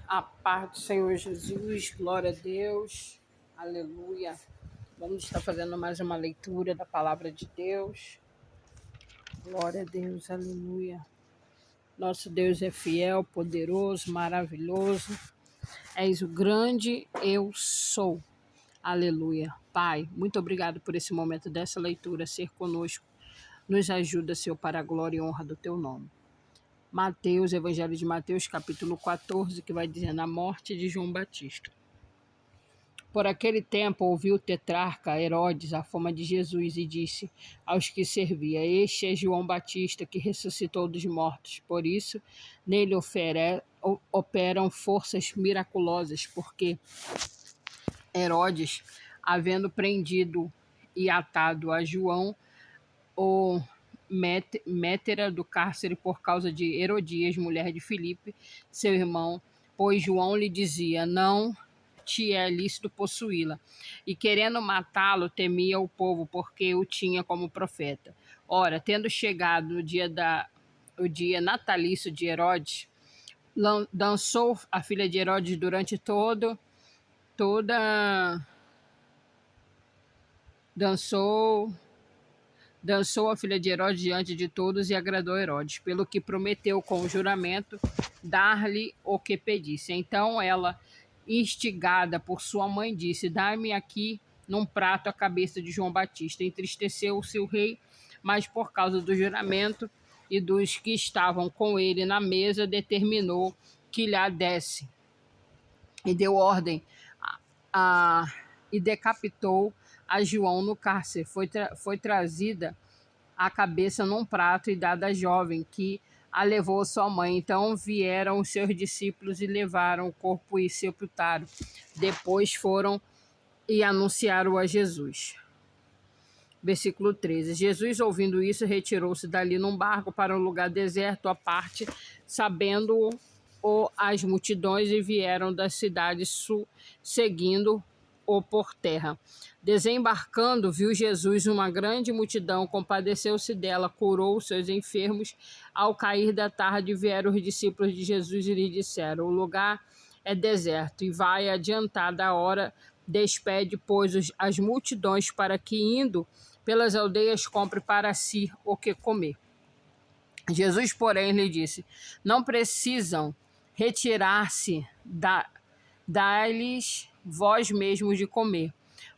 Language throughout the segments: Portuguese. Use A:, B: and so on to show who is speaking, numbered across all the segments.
A: A paz do Senhor Jesus, glória a Deus, aleluia. Vamos estar fazendo mais uma leitura da palavra de Deus. Glória a Deus, aleluia. Nosso Deus é fiel, poderoso, maravilhoso. És o grande eu sou. Aleluia. Pai, muito obrigado por esse momento dessa leitura, ser conosco. Nos ajuda, Senhor, para a glória e honra do teu nome. Mateus, Evangelho de Mateus, capítulo 14, que vai dizer na morte de João Batista. Por aquele tempo ouviu o tetrarca Herodes a fama de Jesus e disse aos que servia: Este é João Batista que ressuscitou dos mortos. Por isso, nele operam forças miraculosas, porque Herodes, havendo prendido e atado a João, o metera do cárcere por causa de Herodias, mulher de Filipe, seu irmão, pois João lhe dizia: Não te é lícito possuí-la. E querendo matá-lo, temia o povo, porque o tinha como profeta. Ora, tendo chegado o dia natalício de Herodes, dançou a filha de Herodes durante toda Dançou a filha de Herodes diante de todos e agradou Herodes, pelo que prometeu com juramento dar-lhe o que pedisse. Então ela, instigada por sua mãe, disse: Dá-me aqui num prato a cabeça de João Batista. Entristeceu-se o rei, mas por causa do juramento e dos que estavam com ele na mesa, determinou que lhe a desse. E deu ordem e decapitou a João no cárcere. Foi trazida a cabeça num prato e dada à jovem, que a levou à sua mãe. Então vieram os seus discípulos e levaram o corpo e sepultaram. Depois foram e anunciaram a Jesus. Versículo 13. Jesus, ouvindo isso, retirou-se dali num barco para um lugar deserto à parte, sabendo as multidões, e vieram da cidade seguindo-o por terra. Desembarcando, viu Jesus uma grande multidão, compadeceu-se dela, curou os seus enfermos. Ao cair da tarde, vieram os discípulos de Jesus e lhe disseram: O lugar é deserto e vai adiantada a hora. Despede, pois, as multidões, para que, indo pelas aldeias, compre para si o que comer. Jesus, porém, lhe disse: Não precisam retirar-se, dá-lhes vós mesmos de comer.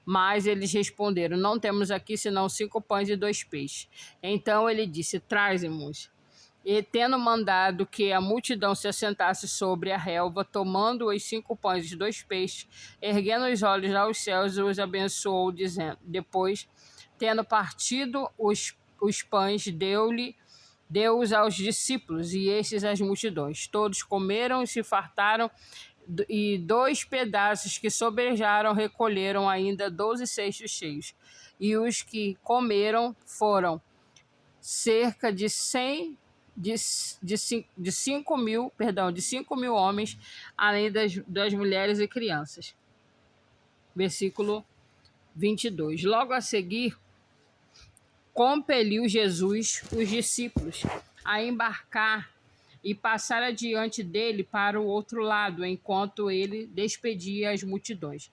A: Mas eles responderam: Não temos aqui senão 5 pães e 2 peixes. Então ele disse: Traze-mos. E tendo mandado que a multidão se assentasse sobre a relva, tomando os 5 pães e 2 peixes, erguendo os olhos aos céus, os abençoou, dizendo: Depois, tendo partido os pães, deu-os aos discípulos, e estes às multidões. Todos comeram e se fartaram, e 2 pedaços que sobejaram recolheram ainda 12 cestos cheios. E os que comeram foram cerca de 5 mil homens, além das mulheres e crianças. Versículo 22. Logo a seguir, compeliu Jesus os discípulos a embarcar e passar adiante dele para o outro lado, enquanto ele despedia as multidões.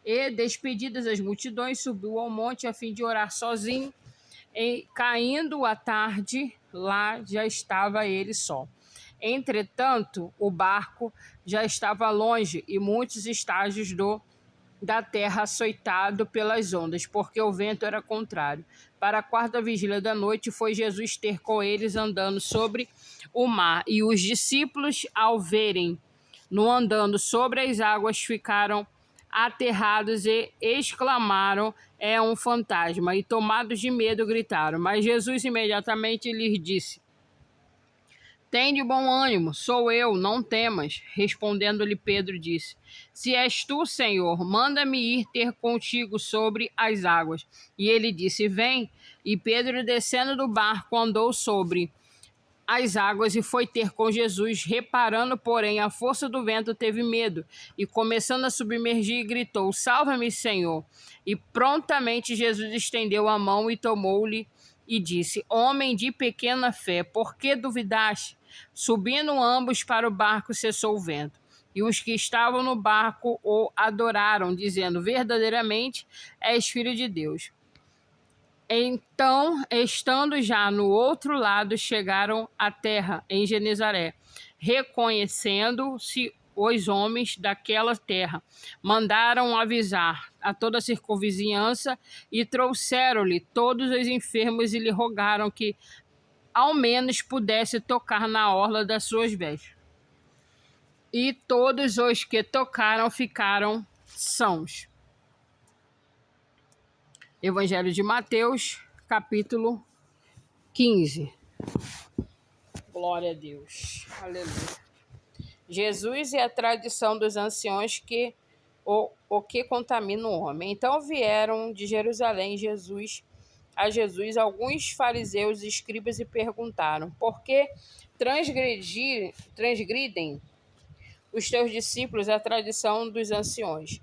A: E, despedidas as multidões, subiu ao monte a fim de orar sozinho. E, caindo a tarde, lá já estava ele só. Entretanto, o barco já estava longe e muitos estágios da terra açoitado pelas ondas, porque o vento era contrário. Para a 4ª vigília da noite foi Jesus ter com eles andando sobre o mar. E os discípulos, ao verem-no andando sobre as águas, ficaram aterrados e exclamaram: É um fantasma! E tomados de medo gritaram. Mas Jesus imediatamente lhes disse: Tende bom ânimo, sou eu, não temas. Respondendo-lhe Pedro disse: Se és tu, Senhor, manda-me ir ter contigo sobre as águas. E ele disse: Vem. E Pedro, descendo do barco, andou sobre as águas e foi ter com Jesus. Reparando, porém, a força do vento, teve medo e, começando a submergir, gritou: Salva-me, Senhor. E prontamente Jesus estendeu a mão e tomou-lhe e disse: Homem de pequena fé, por que duvidaste? Subindo ambos para o barco, cessou o vento. E os que estavam no barco o adoraram, dizendo: verdadeiramente és filho de Deus. Então, estando já no outro lado, chegaram à terra, em Genezaré, reconhecendo-se os homens daquela terra, mandaram avisar a toda a circunvizinhança e trouxeram-lhe todos os enfermos e lhe rogaram que ao menos pudesse tocar na orla das suas vestes. E todos os que tocaram ficaram sãos. Evangelho de Mateus, capítulo 15. Glória a Deus. Aleluia. Jesus e a tradição dos anciões que o que contamina o homem. Então vieram de Jerusalém a Jesus alguns fariseus e escribas e perguntaram: por que transgridem os teus discípulos a tradição dos anciões?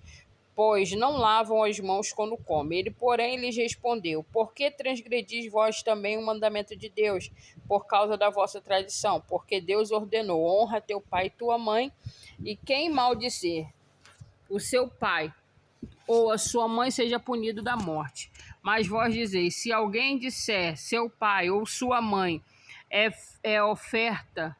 A: Pois não lavam as mãos quando comem. Ele, porém, lhes respondeu: por que transgredis vós também o mandamento de Deus, por causa da vossa tradição? Porque Deus ordenou: honra teu pai e tua mãe, e quem maldizer o seu pai ou a sua mãe seja punido da morte. Mas vós dizeis: se alguém disser seu pai ou sua mãe é oferta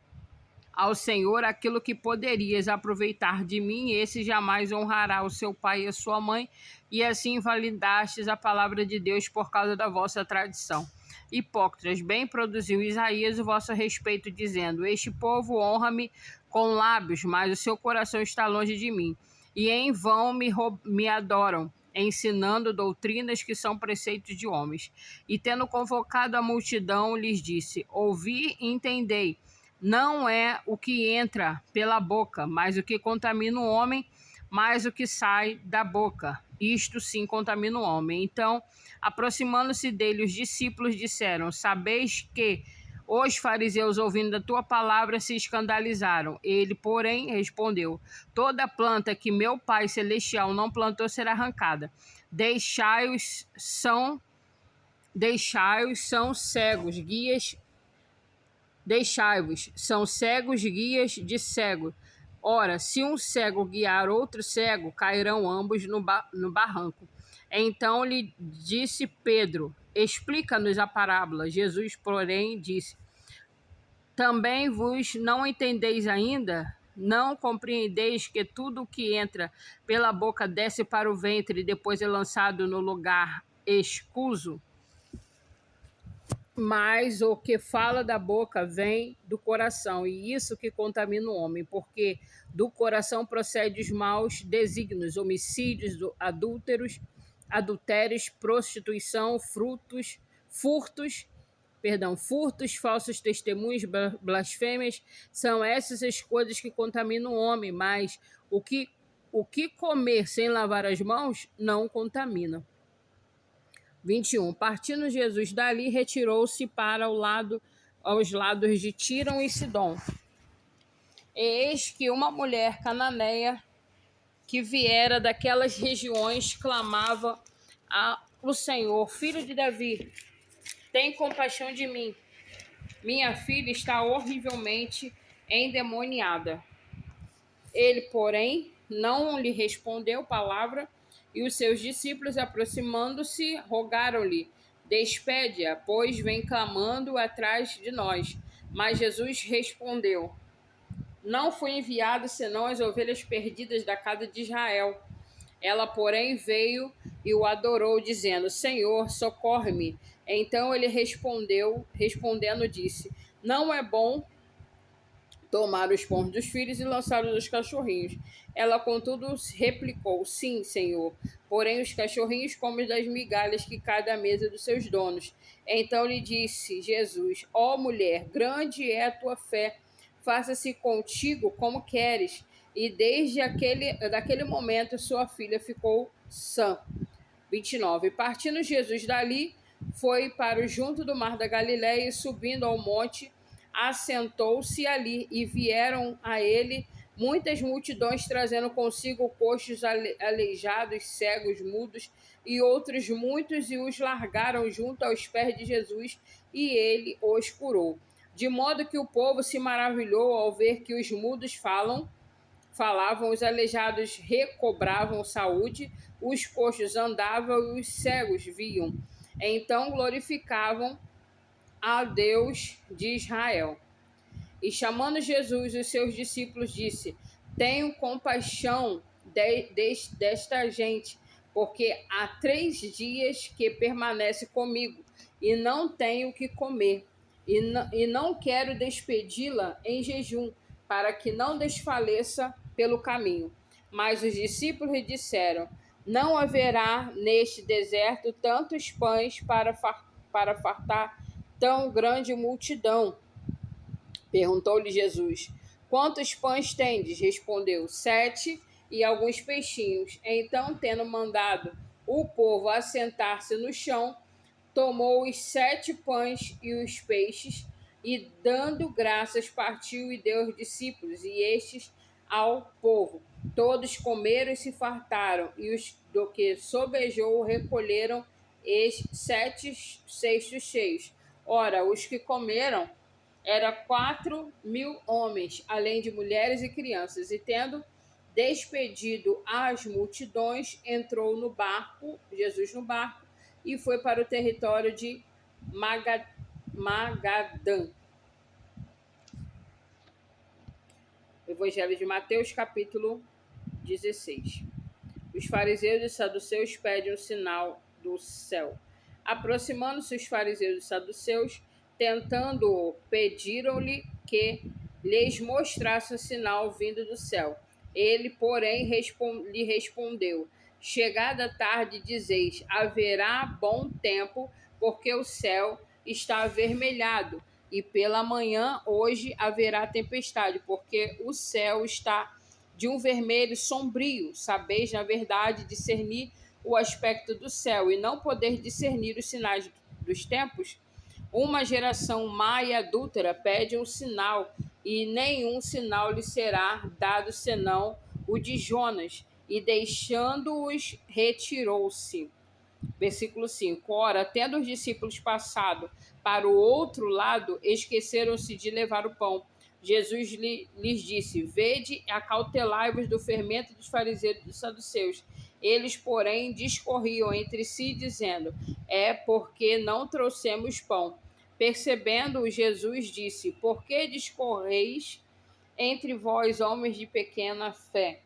A: ao Senhor aquilo que poderias aproveitar de mim, esse jamais honrará o seu pai e a sua mãe, e assim invalidastes a palavra de Deus por causa da vossa tradição. Hipócritas, bem produziu Isaías o vosso respeito, dizendo: este povo honra-me com lábios, mas o seu coração está longe de mim, e em vão me adoram, ensinando doutrinas que são preceitos de homens. E tendo convocado a multidão, lhes disse: ouvi e entendei. Não é o que entra pela boca, mas o que contamina o homem, mas o que sai da boca. Isto sim contamina o homem. Então, aproximando-se dele, os discípulos disseram: sabeis que os fariseus, ouvindo a tua palavra, se escandalizaram. Ele, porém, respondeu: toda planta que meu Pai Celestial não plantou será arrancada. Deixai-os são cegos, guias. Deixai-vos, são cegos guias de cego. Ora, se um cego guiar outro cego, cairão ambos no barranco. Então lhe disse Pedro: explica-nos a parábola. Jesus, porém, disse: também vos não entendeis ainda? Não compreendeis que tudo o que entra pela boca desce para o ventre e depois é lançado no lugar escuso? Mas o que fala da boca vem do coração, e isso que contamina o homem, porque do coração procede os maus desígnios, homicídios, adultérios, prostituição, furtos, falsos testemunhos, blasfêmias. São essas as coisas que contaminam o homem, mas o que comer sem lavar as mãos não contamina. 21. Partindo Jesus dali, retirou-se para aos lados de Tiro e Sidom. Eis que uma mulher cananeia que viera daquelas regiões clamava ao Senhor: filho de Davi, tem compaixão de mim. Minha filha está horrivelmente endemoniada. Ele, porém, não lhe respondeu palavra. E os seus discípulos, aproximando-se, rogaram-lhe: despede-a, pois vem clamando atrás de nós. Mas Jesus respondeu: não fui enviado senão as ovelhas perdidas da casa de Israel. Ela, porém, veio e o adorou, dizendo: Senhor, socorre-me. Então ele respondendo, disse: não é bom tomar os pães dos filhos e lançá-los aos cachorrinhos. Ela, contudo, replicou: sim, Senhor, porém os cachorrinhos comem das migalhas que caem da mesa dos seus donos. Então lhe disse Jesus: ó mulher, grande é a tua fé, faça-se contigo como queres. E desde daquele momento sua filha ficou sã. 29. Partindo Jesus dali, foi para o junto do mar da Galileia e subindo ao monte, assentou-se ali, e vieram a ele muitas multidões, trazendo consigo coxos, aleijados, cegos, mudos e outros muitos, e os largaram junto aos pés de Jesus, e ele os curou. De modo que o povo se maravilhou ao ver que os mudos falavam, os aleijados recobravam saúde, os coxos andavam e os cegos viam. Então glorificavam a Deus de Israel. E chamando Jesus, os seus discípulos, disse: Tenho compaixão desta gente, porque há 3 dias que permanece comigo e não tenho o que comer. E não quero despedi-la em jejum, para que não desfaleça pelo caminho. Mas os discípulos lhe disseram: Não haverá neste deserto tantos pães para fartar tão grande multidão. Perguntou-lhe Jesus: Quantos pães tendes? Respondeu: 7 e alguns peixinhos. Então, tendo mandado o povo assentar-se no chão, tomou os 7 pães e os peixes, e dando graças, partiu e deu aos discípulos, e estes ao povo. Todos comeram e se fartaram, e os do que sobejou recolheram os 7 cestos cheios. Ora, os que comeram era 4.000 homens, além de mulheres e crianças, e tendo despedido as multidões, entrou no barco, Jesus no barco, e foi para o território de Magadã. Evangelho de Mateus, capítulo 16. Os fariseus e saduceus pedem um sinal do céu. Aproximando-se os fariseus e saduceus, tentando-o, pediram-lhe que lhes mostrasse um sinal vindo do céu. Ele, porém, lhe respondeu: Chegada a tarde, dizeis: haverá bom tempo, porque o céu está avermelhado, e pela manhã hoje haverá tempestade, porque o céu está de um vermelho sombrio. Sabeis, na verdade, discernir o aspecto do céu e não poder discernir os sinais dos tempos? Uma geração má e adúltera pede um sinal, e nenhum sinal lhe será dado senão o de Jonas. E deixando-os, retirou-se. Versículo 5. Ora, tendo os discípulos passado para o outro lado, esqueceram-se de levar o pão. Jesus lhes disse: Vede, acautelai-vos do fermento dos fariseus e dos saduceus. Eles, porém, discorriam entre si, dizendo: É porque não trouxemos pão. Percebendo-o, Jesus disse: Por que discorreis entre vós, homens de pequena fé,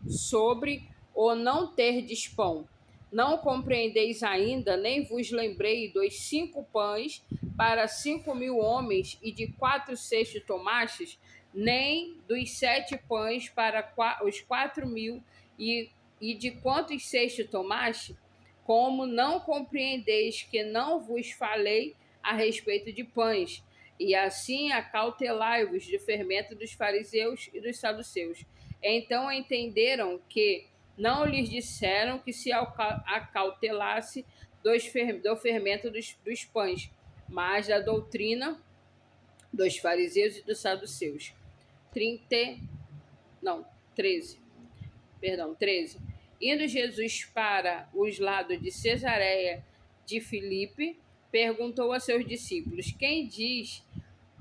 A: sobre o não terdes pão? Não compreendeis ainda, nem vos lembrei dos 5 pães para 5.000 homens e de 4 cestos tomastes, nem dos 7 pães para os 4.000 e de quantos cestos tomaste? Como não compreendeis que não vos falei a respeito de pães? E assim acautelai-vos do fermento dos fariseus e dos saduceus. Então entenderam que não lhes disseram que se acautelasse do fermento dos pães, mas da doutrina dos fariseus e dos saduceus. 13. Indo Jesus para os lados de Cesareia de Filipe, perguntou a seus discípulos: Quem diz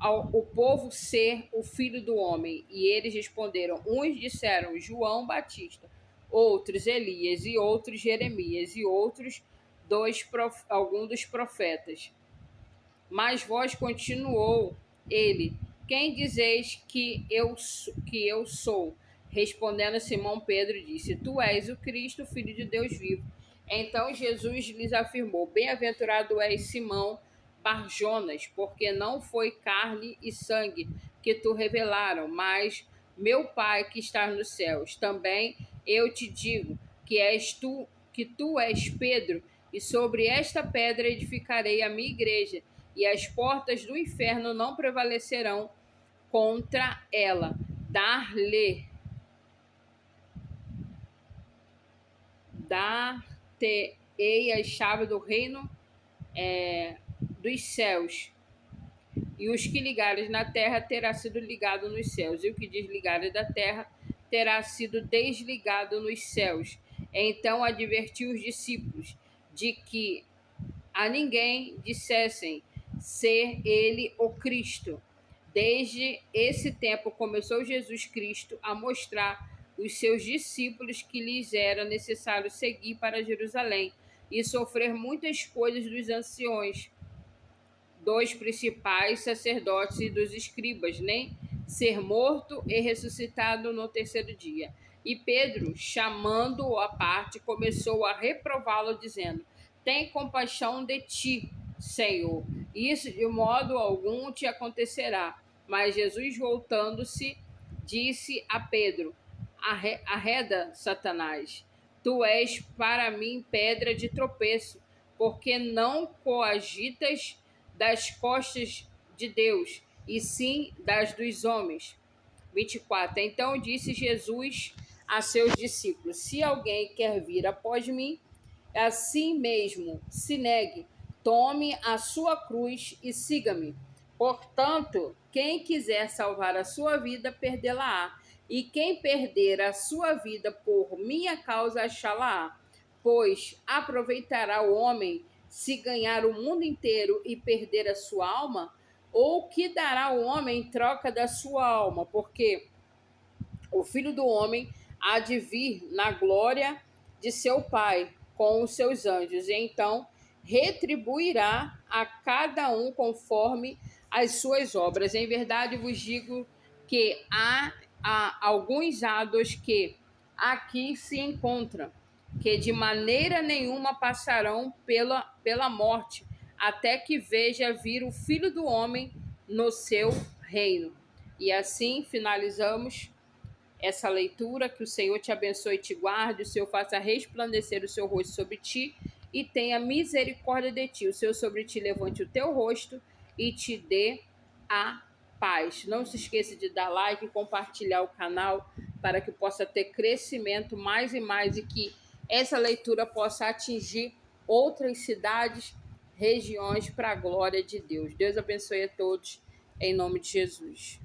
A: o povo ser o filho do homem? E eles responderam: Uns disseram João Batista, outros Elias, e outros Jeremias, e outros algum dos profetas. Mas vós, continuou ele, quem dizeis que eu sou? Respondendo Simão Pedro, disse: Tu és o Cristo, filho de Deus vivo. Então Jesus lhes afirmou: Bem-aventurado és, Simão Barjonas, porque não foi carne e sangue que tu revelaram, mas meu Pai que está nos céus. Também eu te digo que tu és Pedro, e sobre esta pedra edificarei a minha igreja, e as portas do inferno não prevalecerão contra ela. Dar-te-ei a chave do reino dos céus. E os que ligares na terra terá sido ligado nos céus, e o que desligares da terra terá sido desligado nos céus. Então advertiu os discípulos de que a ninguém dissessem ser ele o Cristo. Desde esse tempo começou Jesus Cristo a mostrar os seus discípulos que lhes era necessário seguir para Jerusalém e sofrer muitas coisas dos anciões, dos principais sacerdotes e dos escribas, nem ser morto e ressuscitado no terceiro dia. E Pedro, chamando-o à parte, começou a reprová-lo, dizendo: Tem compaixão de ti, Senhor, isso de modo algum te acontecerá. Mas Jesus, voltando-se, disse a Pedro: Arreda, Satanás, tu és para mim pedra de tropeço, porque não coagitas das costas de Deus, e sim das dos homens. 24. Então disse Jesus a seus discípulos: Se alguém quer vir após mim, assim mesmo se negue, tome a sua cruz e siga-me. Portanto, quem quiser salvar a sua vida, perdê-la-á. E quem perder a sua vida por minha causa, achá-la-á. Pois aproveitará o homem se ganhar o mundo inteiro e perder a sua alma? Ou que dará o homem em troca da sua alma? Porque o Filho do Homem há de vir na glória de seu Pai com os seus anjos, e então retribuirá a cada um conforme as suas obras. Em verdade vos digo que há alguns hados que aqui se encontram, que de maneira nenhuma passarão pela morte, até que veja vir o Filho do Homem no seu reino. E assim finalizamos essa leitura. Que o Senhor te abençoe e te guarde, o Senhor faça resplandecer o seu rosto sobre ti e tenha misericórdia de ti. O Senhor sobre ti levante o teu rosto e te dê a paz. Não se esqueça de dar like e compartilhar o canal para que possa ter crescimento mais e mais e que essa leitura possa atingir outras cidades, regiões para a glória de Deus. Deus abençoe a todos, em nome de Jesus.